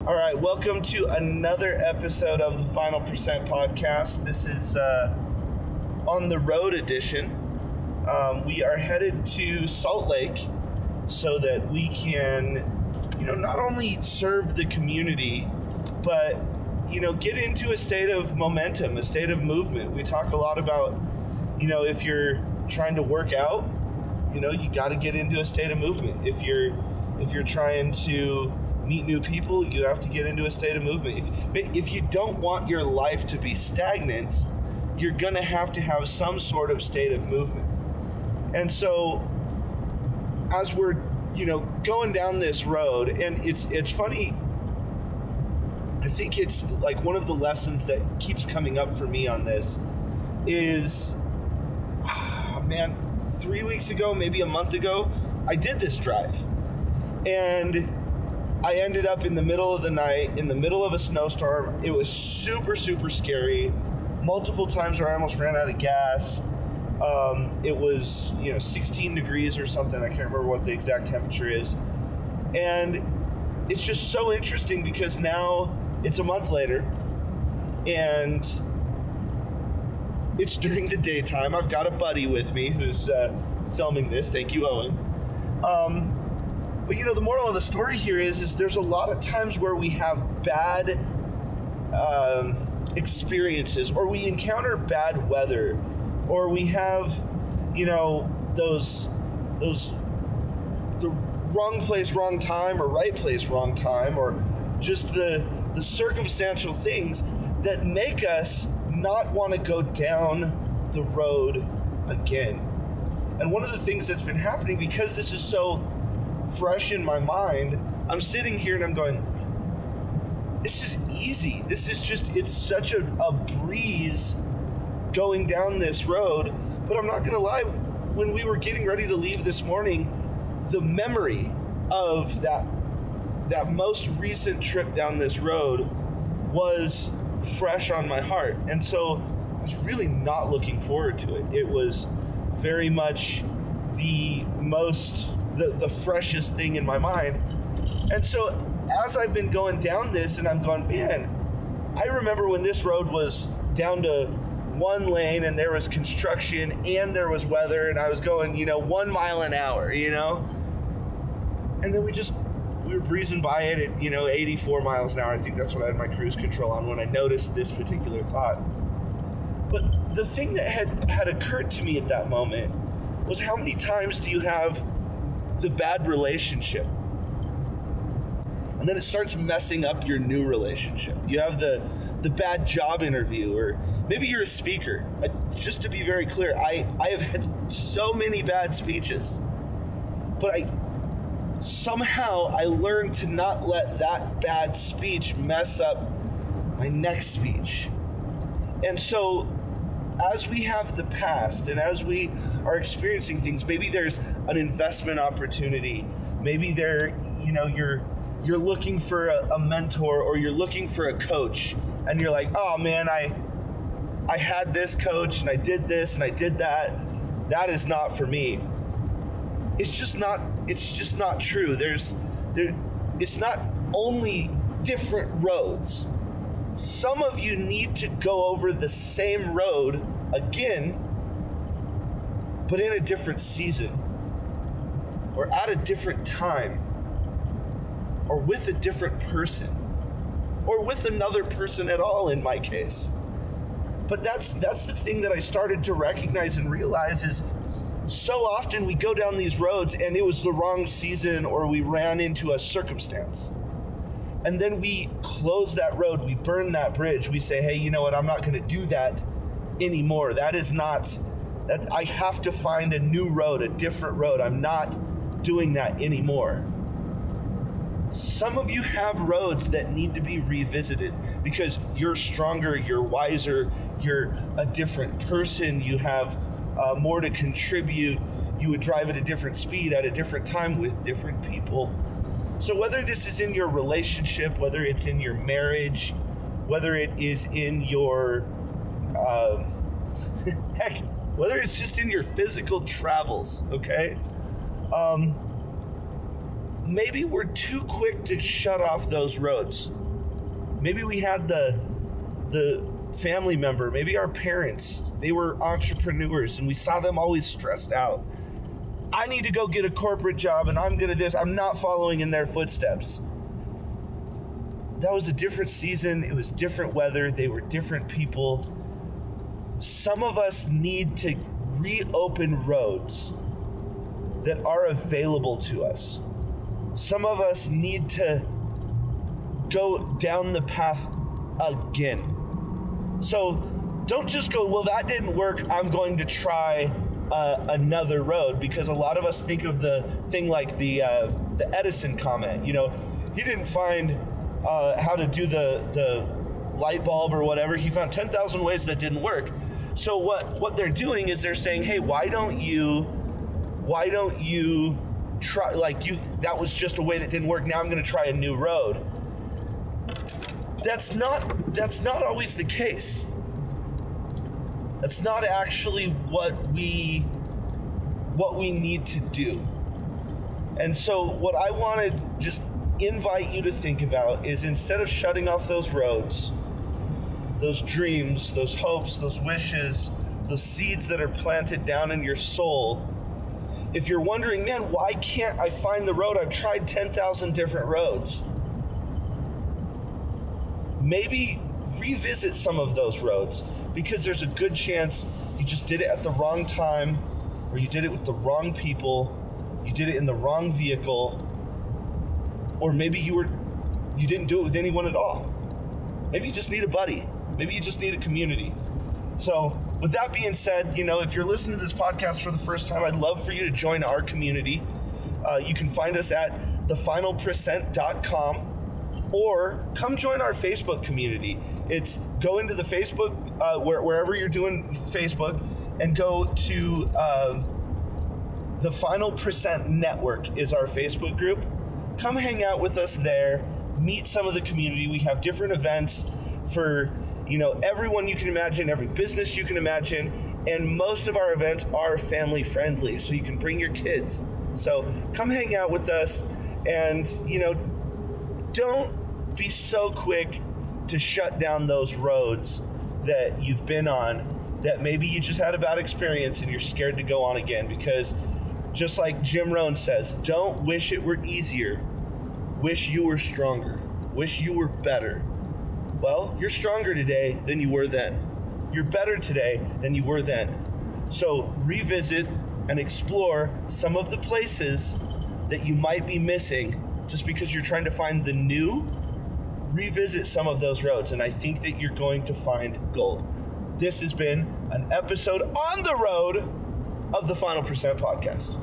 All right, welcome to another episode of the Final Percent Podcast. This is on the road edition. We are headed to Salt Lake so that we can, not only serve the community, but, get into a state of momentum, a state of movement. We talk a lot about, if you're trying to work out, you got to get into a state of movement. If you're trying to meet new people, you have to get into a state of movement. If you don't want your life to be stagnant, you're gonna have to have some sort of state of movement. And so as we're going down this road, and it's funny, I think it's like one of the lessons that keeps coming up for me on this is 3 weeks ago, maybe a month ago, I did this drive, and I ended up in the middle of the night, in the middle of a snowstorm. It was super, super scary. Multiple times where I almost ran out of gas. It was, 16 degrees or something. I can't remember what the exact temperature is. And it's just so interesting because now it's a month later and it's during the daytime. I've got a buddy with me who's filming this. Thank you, Owen. But the moral of the story here is there's a lot of times where we have bad experiences, or we encounter bad weather, or we have, the wrong place, wrong time, or right place, wrong time, or just the circumstantial things that make us not want to go down the road again. And one of the things that's been happening, because this is so fresh in my mind, I'm sitting here and I'm going, this is easy. This is just, it's such a breeze going down this road. But I'm not going to lie, when we were getting ready to leave this morning, the memory of that most recent trip down this road was fresh on my heart. And so I was really not looking forward to it. It was very much the freshest thing in my mind. And so as I've been going down this, and I'm going, man, I remember when this road was down to one lane and there was construction and there was weather and I was going, 1 mile an hour, and then we were breezing by it at, 84 miles an hour. I think that's what I had my cruise control on when I noticed this particular thought. But the thing that had occurred to me at that moment was, how many times do you have the bad relationship, and then it starts messing up your new relationship? You have the bad job interview, or maybe you're a speaker. Just to be very clear, I have had so many bad speeches, but I learned to not let that bad speech mess up my next speech. And so as we have the past, and as we are experiencing things, maybe there's an investment opportunity, maybe you're looking for a mentor, or you're looking for a coach, and you're like, oh man, I had this coach and I did this and I did that. That is not for me. It's just not true. It's not only different roads. Some of you need to go over the same road again, but in a different season, or at a different time, or with a different person, or with another person at all in my case. But that's the thing that I started to recognize and realize is, so often we go down these roads and it was the wrong season, or we ran into a circumstance. And then we close that road, we burn that bridge, we say, hey, you know what, I'm not going to do that anymore. That I have to find a new road, a different road. I'm not doing that anymore. Some of you have roads that need to be revisited because you're stronger, you're wiser, you're a different person, you have more to contribute, you would drive at a different speed at a different time with different people. So whether this is in your relationship, whether it's in your marriage, whether it is in your, whether it's just in your physical travels, okay? maybe we're too quick to shut off those roads. Maybe we had the family member, maybe our parents, they were entrepreneurs and we saw them always stressed out. I need to go get a corporate job and I'm not following in their footsteps. That was a different season. It was different weather. They were different people. Some of us need to reopen roads that are available to us. Some of us need to go down the path again. So don't just go, well, that didn't work, I'm going to try another road, because a lot of us think of the thing like the Edison comment. You know, he didn't find how to do the light bulb or whatever. He found 10,000 ways that didn't work. So what they're doing is they're saying, hey, why don't you try, that was just a way that didn't work, now I'm going to try a new road. That's not always the case. That's not actually what we need to do. And so what I want to just invite you to think about is, instead of shutting off those roads, those dreams, those hopes, those wishes, those seeds that are planted down in your soul, if you're wondering, man, why can't I find the road? I've tried 10,000 different roads. Maybe revisit some of those roads, because there's a good chance you just did it at the wrong time, or you did it with the wrong people, you did it in the wrong vehicle, or maybe you didn't do it with anyone at all. Maybe you just need a buddy. Maybe you just need a community. So with that being said, if you're listening to this podcast for the first time, I'd love for you to join our community. You can find us at thefinalpercent.com, or come join our Facebook community. It's go into the Facebook, wherever you're doing Facebook, and go to the Final Percent Network is our Facebook group. Come hang out with us there, meet some of the community. We have different events for everyone you can imagine, every business you can imagine, and most of our events are family friendly, so you can bring your kids. So come hang out with us, and don't be so quick to shut down those roads that you've been on, that maybe you just had a bad experience and you're scared to go on again. Because just like Jim Rohn says, don't wish it were easier, wish you were stronger, wish you were better. Well, you're stronger today than you were then. You're better today than you were then. So revisit and explore some of the places that you might be missing just because you're trying to find the new. Revisit some of those roads, and I think that you're going to find gold. This has been an episode on the road of the Final Percent Podcast.